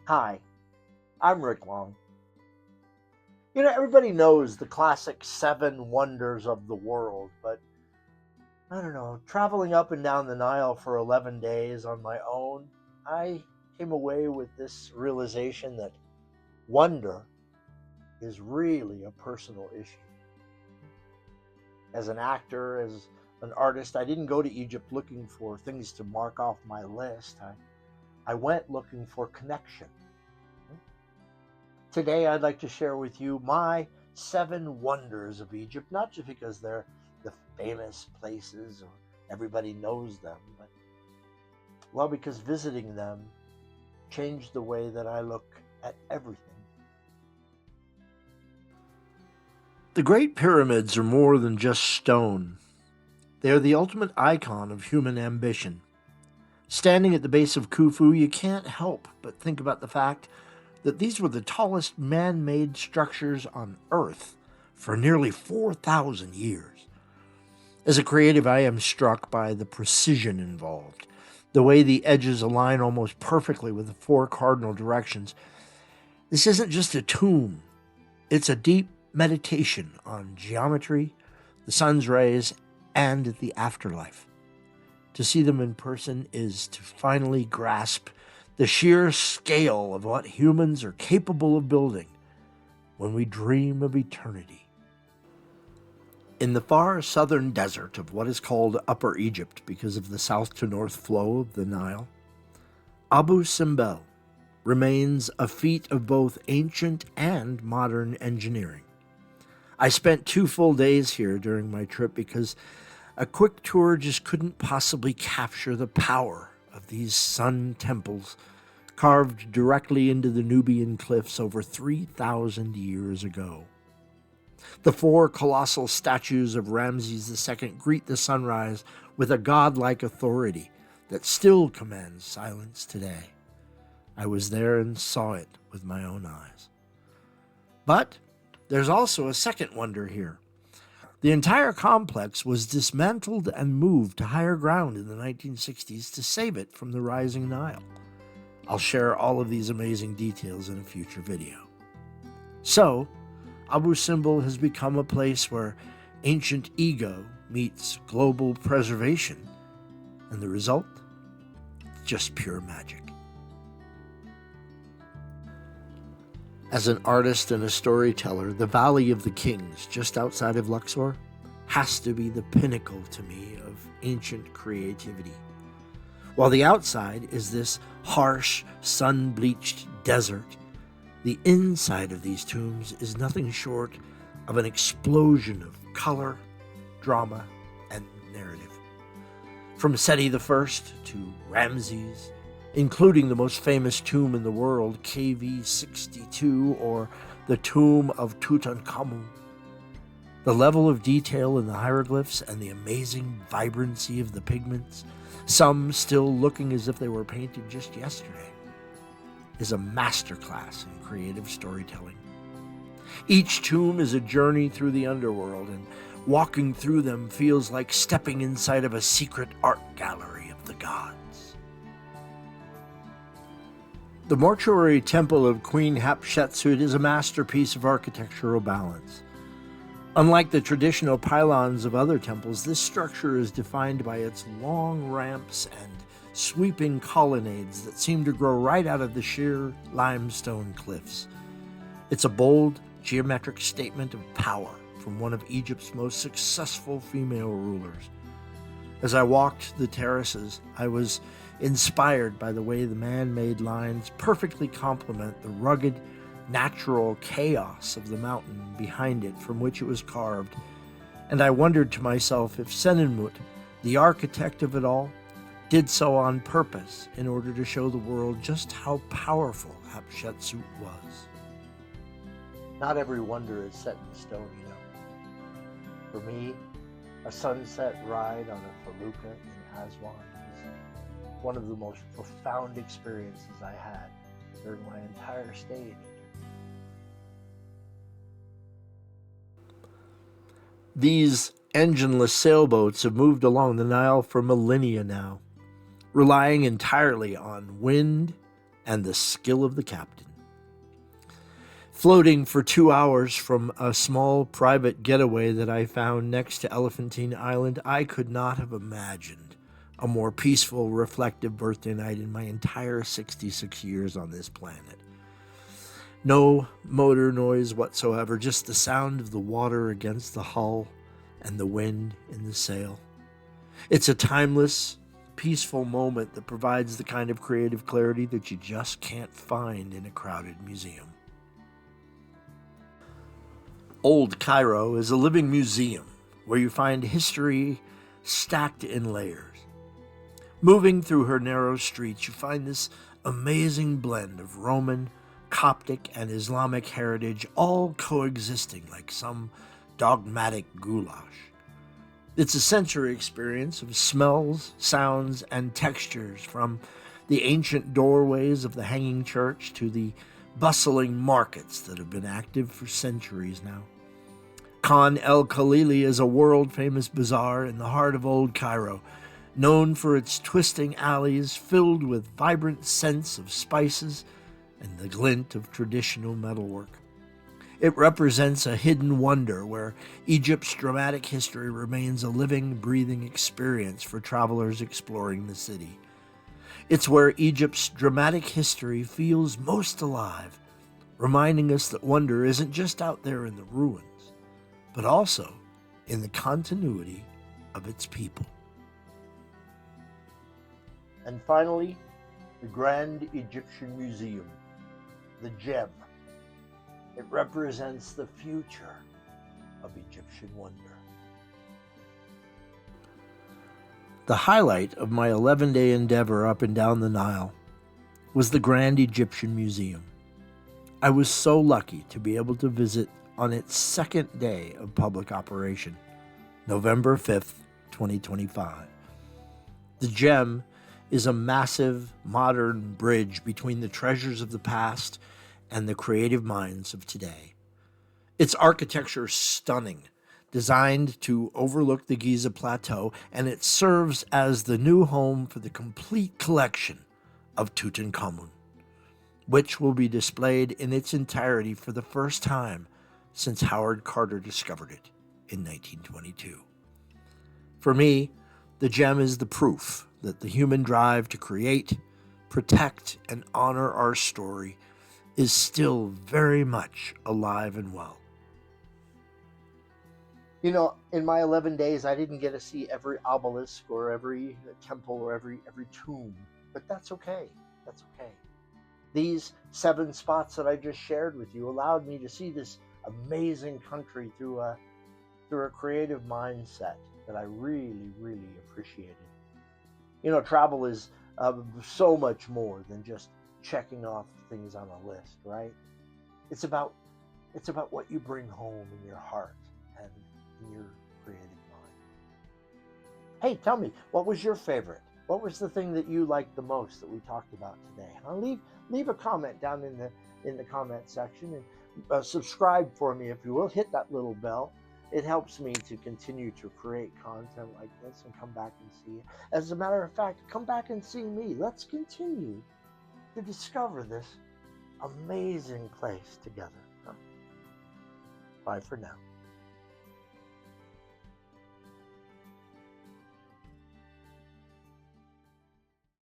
Hi, I'm Rick Long. Everybody knows the classic seven wonders of the world, but I don't know, traveling up and down the Nile for 11 days on my own, I came away with this realization that wonder is really a personal issue. As an actor, as an artist, I didn't go to Egypt looking for things to mark off my list. I went looking for connection. Today, I'd like to share with you my seven wonders of Egypt, not just because they're the famous places or everybody knows them, but well, because visiting them changed the way that I look at everything. The Great Pyramids are more than just stone. They are the ultimate icon of human ambition. Standing at the base of Khufu, you can't help but think about the fact that these were the tallest man made structures on Earth for nearly 4,000 years. As a creative, I am struck by the precision involved, the way the edges align almost perfectly with the four cardinal directions. This isn't just a tomb, it's a deep meditation on geometry, the sun's rays, and the afterlife. To see them in person is to finally grasp the sheer scale of what humans are capable of building when we dream of eternity. In the far southern desert of what is called Upper Egypt because of the south to north flow of the Nile, Abu Simbel remains a feat of both ancient and modern engineering. I spent 2 full days here during my trip because a quick tour just couldn't possibly capture the power of these sun temples carved directly into the Nubian cliffs over 3,000 years ago. The four colossal statues of Ramses II greet the sunrise with a godlike authority that still commands silence today. I was there and saw it with my own eyes. But there's also a second wonder here. The entire complex was dismantled and moved to higher ground in the 1960s to save it from the rising Nile. I'll share all of these amazing details in a future video. So, Abu Simbel has become a place where ancient ego meets global preservation, and the result? Just pure magic. As an artist and a storyteller, the Valley of the Kings, just outside of Luxor, has to be the pinnacle to me of ancient creativity. While the outside is this harsh, sun-bleached desert, the inside of these tombs is nothing short of an explosion of color, drama, and narrative. From Seti I to Ramses, including the most famous tomb in the world, KV62, or the Tomb of Tutankhamun. The level of detail in the hieroglyphs and the amazing vibrancy of the pigments, some still looking as if they were painted just yesterday, is a masterclass in creative storytelling. Each tomb is a journey through the underworld, and walking through them feels like stepping inside of a secret art gallery of the gods. The mortuary temple of Queen Hatshepsut is a masterpiece of architectural balance. Unlike the traditional pylons of other temples, this structure is defined by its long ramps and sweeping colonnades that seem to grow right out of the sheer limestone cliffs. It's a bold, geometric statement of power from one of Egypt's most successful female rulers. As I walked the terraces, I was inspired by the way the man-made lines perfectly complement the rugged, natural chaos of the mountain behind it from which it was carved, and I wondered to myself if Senenmut, the architect of it all, did so on purpose in order to show the world just how powerful Hatshepsut was. Not every wonder is set in stone, For me, a sunset ride on a felucca in Aswan is one of the most profound experiences I had during my entire stay in Egypt. These engineless sailboats have moved along the Nile for millennia now, relying entirely on wind and the skill of the captain. Floating for 2 hours from a small private getaway that I found next to Elephantine Island, I could not have imagined a more peaceful, reflective birthday night in my entire 66 years on this planet. No motor noise whatsoever, just the sound of the water against the hull and the wind in the sail. It's a timeless, peaceful moment that provides the kind of creative clarity that you just can't find in a crowded museum. Old Cairo is a living museum where you find history stacked in layers. Moving through her narrow streets, you find this amazing blend of Roman, Coptic, and Islamic heritage all coexisting like some dogmatic goulash. It's a sensory experience of smells, sounds, and textures, from the ancient doorways of the Hanging Church to the bustling markets that have been active for centuries now. Khan el Khalili is a world-famous bazaar in the heart of Old Cairo, known for its twisting alleys filled with vibrant scents of spices and the glint of traditional metalwork. It represents a hidden wonder where Egypt's dramatic history remains a living, breathing experience for travelers exploring the city. It's where Egypt's dramatic history feels most alive, reminding us that wonder isn't just out there in the ruins, but also in the continuity of its people. And finally, the Grand Egyptian Museum, the gem. It represents the future of Egyptian wonder. The highlight of my 11-day endeavor up and down the Nile was the Grand Egyptian Museum. I was so lucky to be able to visit on its second day of public operation, November 5th, 2025. The gem is a massive, modern bridge between the treasures of the past and the creative minds of today. Its architecture is stunning, designed to overlook the Giza Plateau, and it serves as the new home for the complete collection of Tutankhamun, which will be displayed in its entirety for the first time since Howard Carter discovered it in 1922. For me, the gem is the proof that the human drive to create, protect, and honor our story is still very much alive and well. You know, in my 11 days, I didn't get to see every obelisk or every temple or every tomb, but that's okay. That's okay. These 7 spots that I just shared with you allowed me to see this amazing country through a creative mindset that I really, really appreciated. You know, travel is so much more than just checking off things on a list, right? It's about what you bring home in your heart and in your creative mind. Hey, tell me, what was your favorite? What was the thing that you liked the most that we talked about today? Leave a comment down in the comment section, and subscribe for me if you will. Hit that little bell. It helps me to continue to create content like this and come back and see it. As a matter of fact, come back and see me. Let's continue to discover this amazing place together. Bye for now.